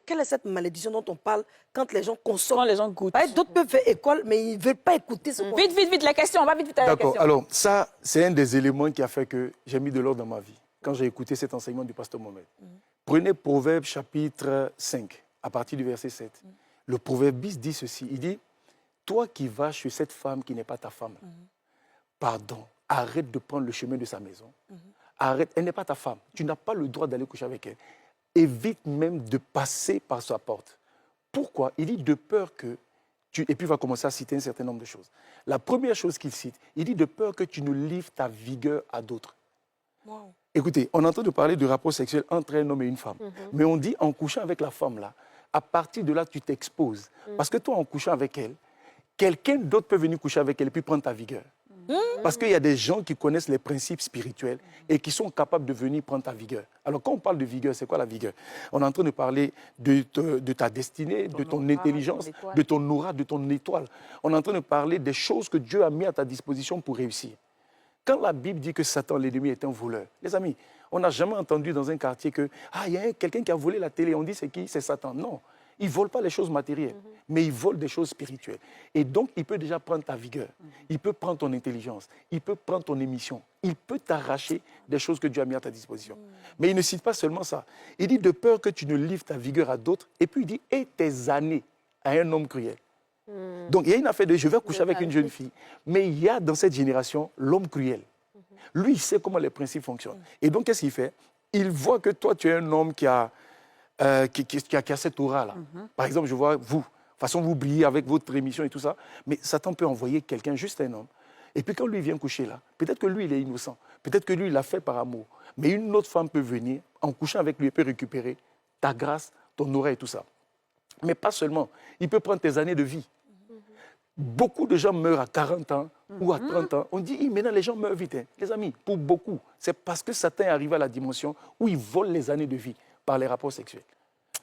quelle est cette malédiction dont on parle quand les gens consomment? Quand les gens goûtent. D'autres peuvent faire école, mais ils ne veulent pas écouter ce qu'on... Vite, vite, vite, la question. On va vite, vite à la question. D'accord. Alors, ça, c'est un des éléments qui a fait que j'ai mis de l'ordre dans ma vie, quand j'ai écouté cet enseignement du pasteur Mohamed. Prenez Proverbe chapitre 5, à partir du verset 7. Le proverbe dit ceci. Il dit, toi qui vas chez cette femme qui n'est pas ta femme, pardon, arrête de prendre le chemin de sa maison. Arrête, elle n'est pas ta femme. Tu n'as pas le droit d'aller coucher avec elle. Évite même de passer par sa porte. Pourquoi? Il dit de peur que tu... Et puis il va commencer à citer un certain nombre de choses. La première chose qu'il cite, il dit de peur que tu ne livres ta vigueur à d'autres. Wow. Écoutez, on est en train de parler de rapport sexuel entre un homme et une femme. Mais on dit en couchant avec la femme là, à partir de là, tu t'exposes. Parce que toi, en couchant avec elle, quelqu'un d'autre peut venir coucher avec elle et puis prendre ta vigueur. Parce qu'il y a des gens qui connaissent les principes spirituels et qui sont capables de venir prendre ta vigueur. Alors, quand on parle de vigueur, c'est quoi la vigueur? On est en train de parler de ta destinée, de ton intelligence, de ton aura, de ton étoile. On est en train de parler des choses que Dieu a mis à ta disposition pour réussir. Quand la Bible dit que Satan, l'ennemi, est un voleur, les amis, on n'a jamais entendu dans un quartier que il y a quelqu'un qui a volé la télé, on dit c'est qui? C'est Satan. Non, il ne vole pas les choses matérielles, mais il vole des choses spirituelles. Et donc, il peut déjà prendre ta vigueur, il peut prendre ton intelligence, il peut prendre ton émission, il peut t'arracher des choses que Dieu a mis à ta disposition. Mais il ne cite pas seulement ça. Il dit de peur que tu ne livres ta vigueur à d'autres, et puis il dit et tes années à un homme cruel. Donc, il y a une affaire de je vais coucher avec une jeune fille. Mais il y a dans cette génération l'homme cruel. Lui, il sait comment les principes fonctionnent. Et donc, qu'est-ce qu'il fait? Il voit que toi, tu es un homme qui a cette aura-là. Par exemple, je vois vous, de toute façon, vous brillez avec votre émission et tout ça. Mais Satan peut envoyer quelqu'un, juste un homme. Et puis, quand lui vient coucher là, peut-être que lui, il est innocent. Peut-être que lui, il l'a fait par amour. Mais une autre femme peut venir, en couchant avec lui, elle peut récupérer ta grâce, ton aura et tout ça. Mais pas seulement. Il peut prendre tes années de vie. Beaucoup de gens meurent à 40 ans ou à 30 ans. On dit, maintenant les gens meurent vite. Hein. Les amis, pour beaucoup, c'est parce que Satan est arrivé à la dimension où il vole les années de vie par les rapports sexuels.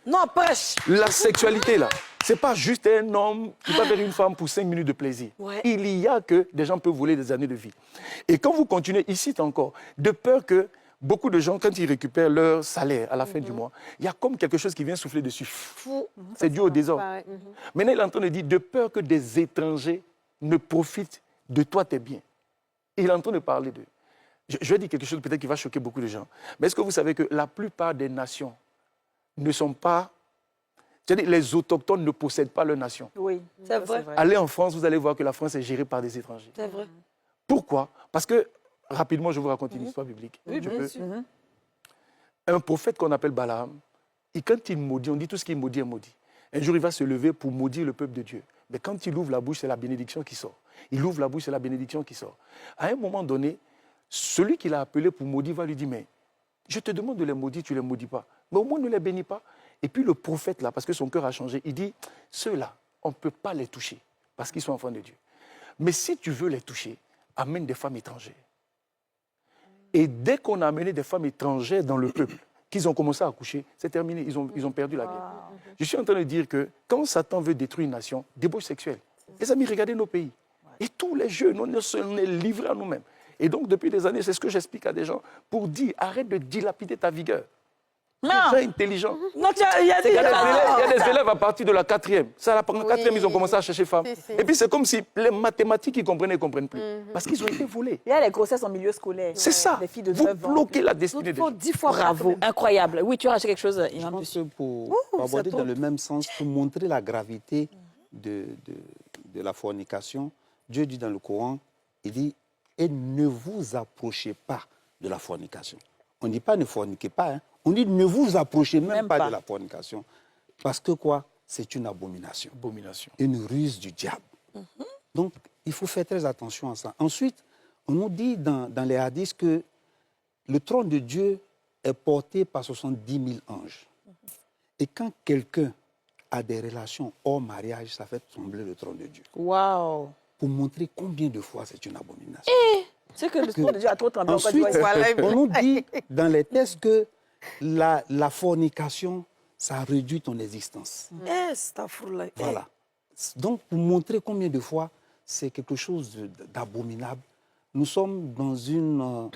N'empêche. La sexualité, là, ce n'est pas juste un homme qui va vers une femme pour 5 minutes de plaisir. Ouais. Il y a que des gens peuvent voler des années de vie. Et quand vous continuez, ici encore, de peur que beaucoup de gens, quand ils récupèrent leur salaire à la fin du mois, il y a comme quelque chose qui vient souffler dessus. C'est dû au désordre. Maintenant, il est en train de dire, de peur que des étrangers ne profitent de toi, tes biens. Il est en train de parler de... Je vais dire quelque chose peut-être qui va choquer beaucoup de gens. Mais est-ce que vous savez que la plupart des nations ne sont pas... C'est-à-dire les autochtones ne possèdent pas leur nation. Oui, c'est vrai. Allez en France, vous allez voir que la France est gérée par des étrangers. C'est vrai. Pourquoi? Parce que, rapidement, je vous raconte une histoire biblique. Oui, bien sûr. Un prophète qu'on appelle Balaam, et quand il maudit, on dit tout ce qu'il maudit est maudit. Un jour, il va se lever pour maudire le peuple de Dieu. Mais quand il ouvre la bouche, c'est la bénédiction qui sort. Il ouvre la bouche, c'est la bénédiction qui sort. À un moment donné, celui qu'il a appelé pour maudire va lui dire, mais je te demande de les maudire, tu ne les maudis pas. Mais au moins, ne les bénis pas. Et puis le prophète, là, parce que son cœur a changé, il dit, ceux-là, on ne peut pas les toucher parce qu'ils sont enfants de Dieu. Mais si tu veux les toucher, amène des femmes étrangères. Et dès qu'on a amené des femmes étrangères dans le peuple, qu'ils ont commencé à accoucher, c'est terminé, ils ont perdu la guerre. Je suis en train de dire que quand Satan veut détruire une nation, débauche sexuelle. Les amis, regardez nos pays. Et tous les jeunes, on est livrés à nous-mêmes. Et donc, depuis des années, c'est ce que j'explique à des gens pour dire, arrête de dilapider ta vigueur. Non. Tu es intelligent. Non, il y a Il y a des élèves à partir de la 4e. Ça, la 4e, ils ont commencé à chercher femme. Si. Et puis, c'est comme si les mathématiques, ils ne comprennent plus. Parce qu'ils ont été volés. Il y a les grossesses en milieu scolaire. C'est ça. Des filles de Vous 9 ans. bloquez la destinée des gens. 10 fois Bravo, incroyable. Oui, tu as racheté quelque chose, Je Imam pense dessus. que pour aborder dans le même sens, pour montrer la gravité de la fornication, Dieu dit dans le Coran, il dit, et ne vous approchez pas de la fornication. On ne dit pas ne forniquez pas, hein. On dit ne vous approchez même pas de la fornication. Parce que quoi? C'est une abomination. Une ruse du diable. Donc, il faut faire très attention à ça. Ensuite, on nous dit dans les hadiths que le trône de Dieu est porté par 70 000 anges. Et quand quelqu'un a des relations hors mariage, ça fait trembler le trône de Dieu. Waouh. Pour montrer combien de fois c'est une abomination. C'est que le trône de Dieu a trop tremblé. Ensuite, on nous dit dans les textes que la fornication, ça réduit ton existence. Voilà. Donc, pour montrer combien de fois c'est quelque chose d'abominable, nous sommes dans une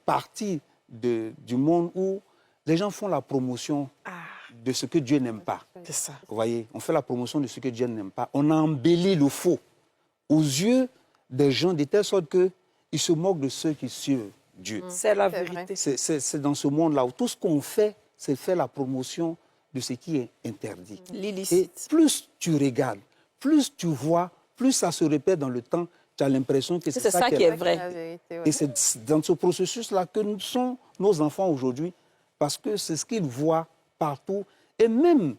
partie du monde où les gens font la promotion de ce que Dieu n'aime pas. C'est ça. Vous voyez, on fait la promotion de ce que Dieu n'aime pas. On a embelli le faux aux yeux des gens de telle sorte qu'ils se moquent de ceux qui suivent Dieu. C'est la C'est vrai. vérité. C'est dans ce monde-là où tout ce qu'on fait, c'est faire la promotion de ce qui est interdit. Et L'illicite. plus tu regardes, plus tu vois, plus ça se répète dans le temps, tu as l'impression que C'est c'est ça qui est vrai. La vérité, ouais. Et c'est dans ce processus-là que nous sommes nos enfants aujourd'hui, parce que c'est ce qu'ils voient partout. Et même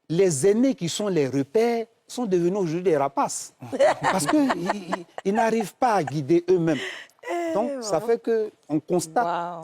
les aînés qui sont les repères sont devenus aujourd'hui des rapaces. Parce qu'ils n'arrivent pas à guider eux-mêmes. Donc, ça fait qu'on constate Wow.